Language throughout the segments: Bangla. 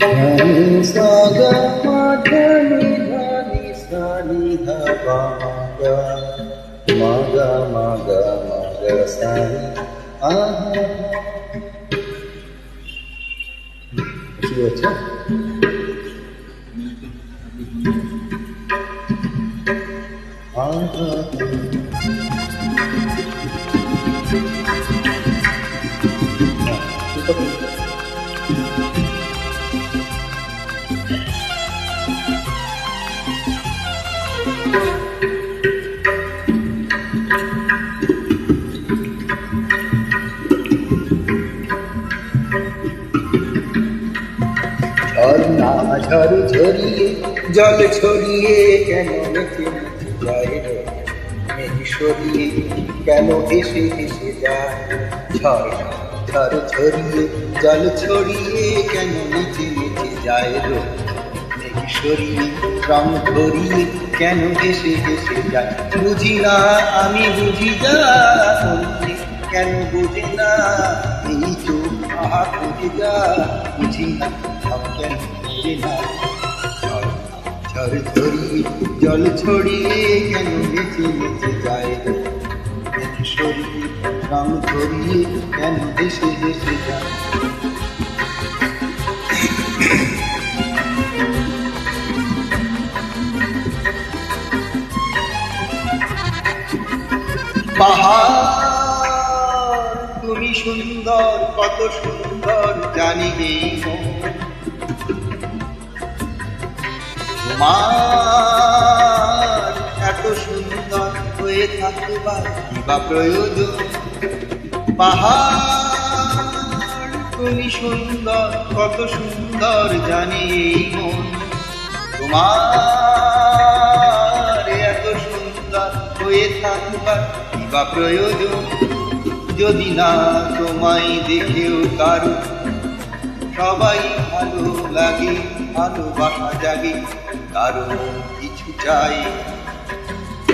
Dhani sa ga ma dhani dhani sa ni dha pa ma ga ma ga ma ga sa ni aha কি হচ্ছে aha ঝর্ণা ঝড় ঝরিয়ে জল ছড়িয়ে কেন মেঘে মেঘে যায় রে মেঘ সরিয়ে কেন ভেসে ভেসে যায় ঝর্ণা ঝড় ঝরিয়ে জল ছড়িয়ে কেন নিচে নিচে যায় রে মেঘ সরিয়ে রং ধরিয়ে কেন ভেসে ভেসে যায় বুঝি না আমি বুঝি যা কেন বুঝি না এই চোখ আহা বুঝি যা বুঝি না কেন বুঝি না ঝড় ধরিয়ে জল ছড়িয়ে কেন নেচে নেচে যায় মেঘ সরিয়ে রং ধরিয়ে কেন ভেসে ভেসে যায় পাহাড় তুমি সুন্দর কত সুন্দর জানি এই তোমার এত সুন্দর হয়ে থাকবার কি বা প্রয়োজন পাহাড় তুমি সুন্দর কত সুন্দর জানি এই মন তোমার এত সুন্দর হয়ে থাকবার কি বা প্রয়োজন যদি না তোমায় দেখেও কারো সবাই ভালো লাগে ভালোবাসা জাগে কারো কিছু চাই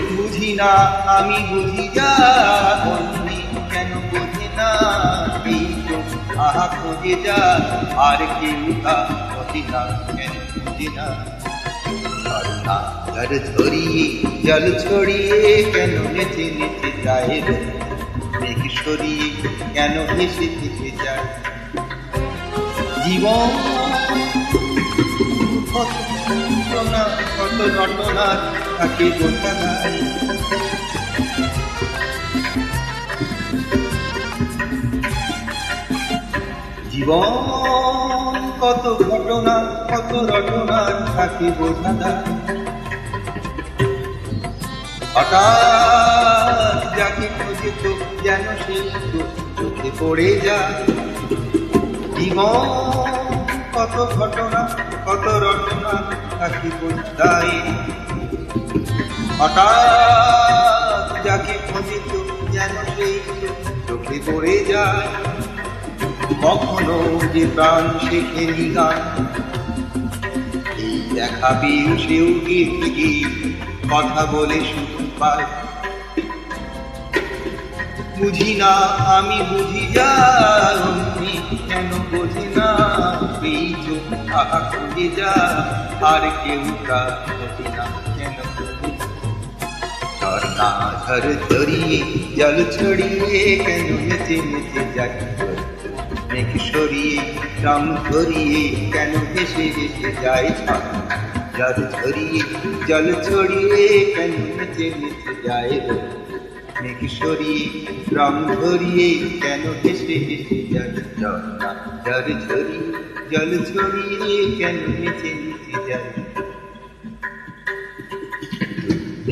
বুঝি না আমি বুঝি যা অন্যে কেন বোঝে না এই তো আহা খোঁজে যা আর কেউ তা বোঝে না কেন বুঝে না ঝর্ণা ঝড় ধরিয়ে জল ছড়িয়ে কেন নেচে নেচে যায় মেঘ সরিয়ে কেন ভেসে ভেসে যায় জীবন কত ঘটনা থাকে বোঝা যায় জীবন কত ঘটনা কত রটনা থাকে বোঝা যায় হঠাৎ যাকে খুঁজে তো যেন সেই চোখে পড়ে যায় জীবন কত ঘটনা কত রটনা থাকে বোঝায় হঠাৎ যাকে খুঁজে তো যেন সেই চোখে পড়ে যায় কখনো যে প্রাণ শেখেনি গান এই দেখা পেয়ে সেও গিয়ে কথা বলে শুধু পায় বুঝি না আমি বুঝি যা কেন বোঝে না এই চোখ আহা খুঁজে যা আর কেউ তা বোঝে না কেন ঝর্ণা ঝড় ধরিয়ে জল ছড়িয়ে কেন নেচে নেচে যায় মেঘ সরিয়ে রং ধরিয়ে কেন ভেসে ভেসে যায় ঝড় ধরিয়ে জল ছড়িয়ে কেন নেচে নেচে যায় মেঘ সরিয়ে রং ধরিয়ে কেন ভেসে ভেসে যায় ঝর্ণা ঝড় ধরিয়ে জল ছড়িয়ে কেন নেচে নেচে যায়